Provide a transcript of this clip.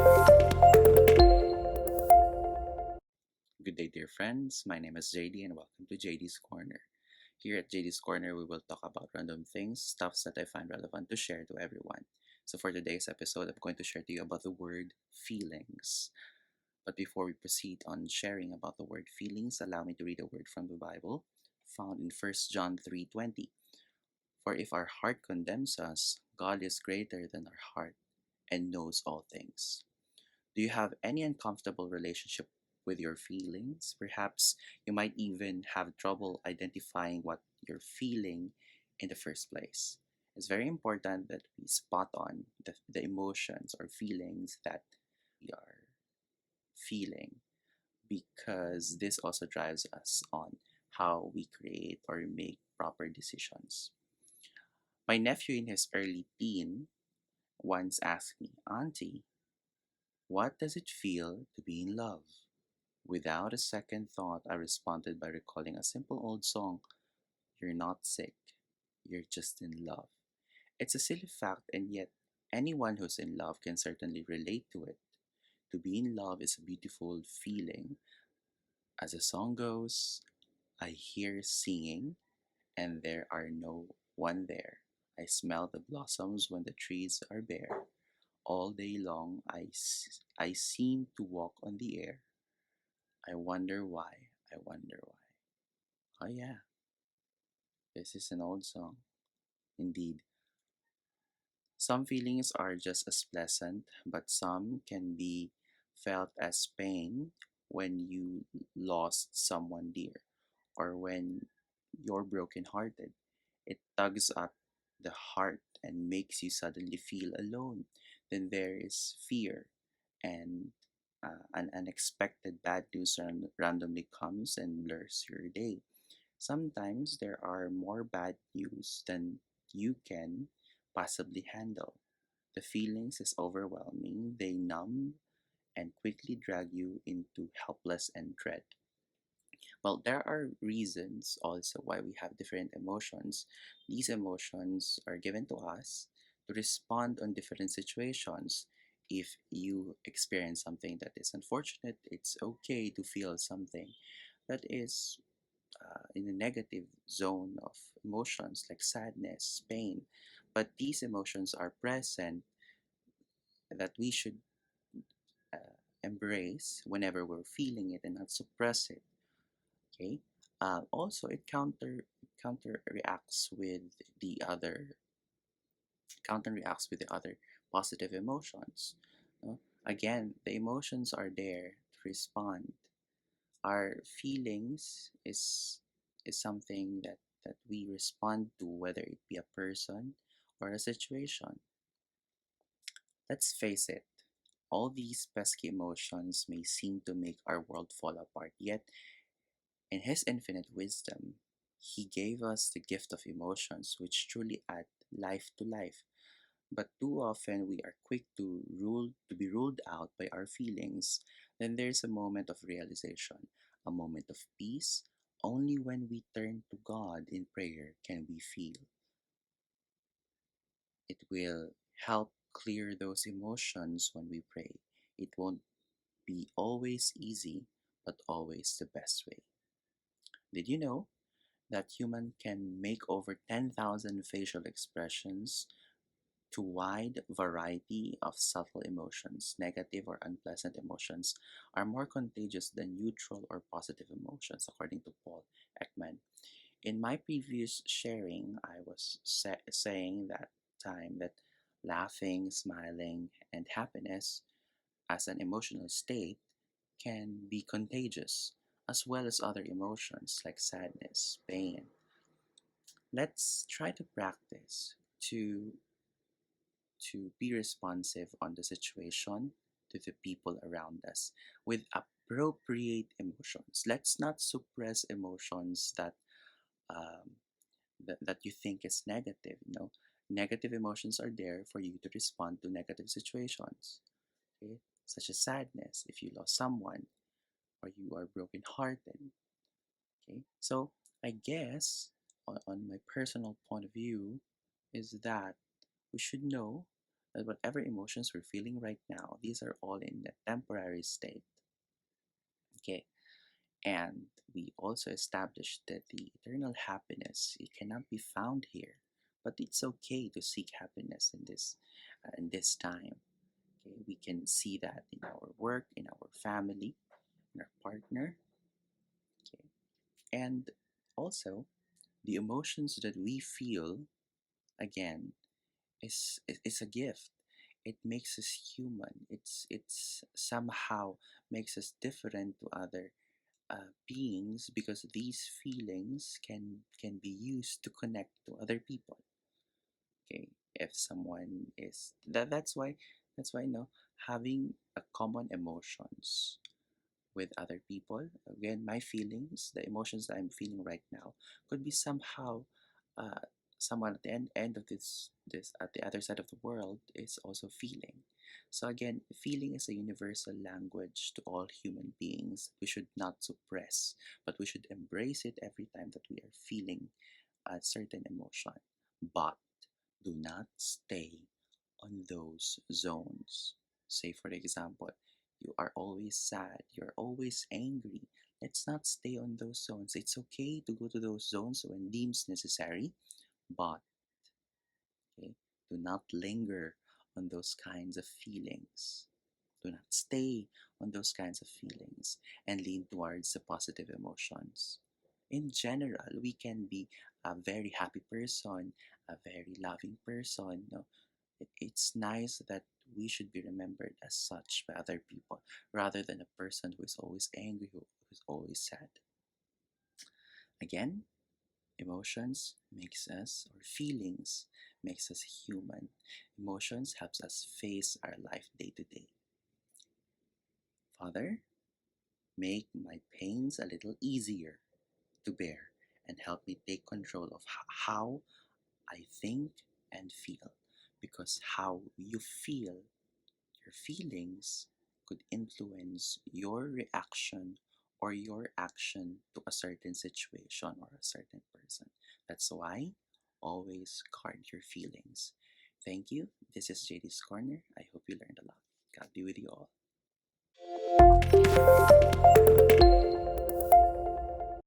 Good day, dear friends. My name is Jaydee, and welcome to Jaydee's Corner. Here at Jaydee's Corner, we will talk about random things, stuffs that I find relevant to share to everyone. So, for today's episode, I'm going to share to you about the word feelings. But before we proceed on sharing about the word feelings, allow me to read a word from the Bible found in 1 John 3:20. For if our heart condemns us, God is greater than our heart and knows all things. Do you have any uncomfortable relationship with your feelings? Perhaps you might even have trouble identifying what you're feeling in the first place. It's very important that we spot on the emotions or feelings that we are feeling because this also drives us on how we create or make proper decisions. My nephew in his early teen once asked me, Auntie, what does it feel to be in love? Without a second thought, I responded by recalling a simple old song: You're not sick, you're just in love. It's a silly fact, and yet anyone who's in love can certainly relate to it. To be in love is a beautiful feeling. As the song goes, I hear singing, and there are no one there. I smell the blossoms when the trees are bare. All day long, I seem to walk on the air. I wonder why, I wonder why. Oh, yeah, this is an old song. Indeed, some feelings are just as pleasant, but some can be felt as pain when you lost someone dear or when you're brokenhearted. It tugs at the heart and makes you suddenly feel alone. Then there is fear, and an unexpected bad news randomly comes and blurs your day. Sometimes there are more bad news than you can possibly handle. The feelings is overwhelming, they numb and quickly drag you into helpless and dread. Well, there are reasons also why we have different emotions. These emotions are given to us to respond on different situations. If you experience something that is unfortunate, it's okay to feel something that is in a negative zone of emotions like sadness, pain. But these emotions are present that we should embrace whenever we're feeling it and not suppress it. Okay. Also, counter reacts with the other counter reacts with the other positive emotions. No? Again, the emotions are there to respond. Our feelings is something that we respond to, whether it be a person or a situation. Let's face it, all these pesky emotions may seem to make our world fall apart, yet in His infinite wisdom, He gave us the gift of emotions which truly add life to life. But too often we are quick to be ruled out by our feelings. Then there's a moment of realization, a moment of peace. Only when we turn to God in prayer can we feel. It will help clear those emotions when we pray. It won't be always easy, but always the best way. Did you know that human can make over 10,000 facial expressions to wide variety of subtle emotions? Negative or unpleasant emotions are more contagious than neutral or positive emotions, according to Paul Ekman. In my previous sharing, I was saying that time that laughing, smiling, and happiness as an emotional state can be contagious, as well as other emotions like sadness, pain. Let's try to practice to be responsive on the situation, to the people around us with appropriate emotions. Let's not suppress emotions um, that you think is negative. You know, negative emotions are there for you to respond to negative situations, okay? Such as sadness if you lost someone or you are brokenhearted. Okay, so I guess on my personal point of view is that we should know But whatever emotions we're feeling right now, these are all in a temporary state. Okay. And we also established that the eternal happiness, it cannot be found here. But it's okay to seek happiness in this time. Okay, we can see that in our work, in our family, in our partner. Okay, and also the emotions that we feel, again, is a gift. It makes us human. It's somehow makes us different to other beings, because these feelings can be used to connect to other people. Okay, if someone is that's why having a common emotions with other people, again, my feelings, the emotions that I'm feeling right now, could be somehow uh, someone at the end of this at the other side of the world is also feeling. So again, feeling is a universal language to all human beings. We should not suppress, but we should embrace it every time that we are feeling a certain emotion. But do not stay on those zones. Say, for example, you are always sad, you're always angry. Let's not stay on those zones. It's okay to go to those zones when deems necessary, but okay, do not linger on those kinds of feelings. Do not stay on those kinds of feelings and lean towards the positive emotions. In general, we can be a very happy person, a very loving person. No, it's nice that we should be remembered as such by other people rather than a person who is always angry, who's always sad. Again, emotions makes us, or feelings makes us human. Emotions helps us face our life day to day. Father, make my pains a little easier to bear and help me take control of how I think and feel, because how you feel, your feelings, could influence your reaction or your action to a certain situation or a certain person. That's why always guard your feelings. Thank you. This is JD's Corner. I hope you learned a lot. God be with you all.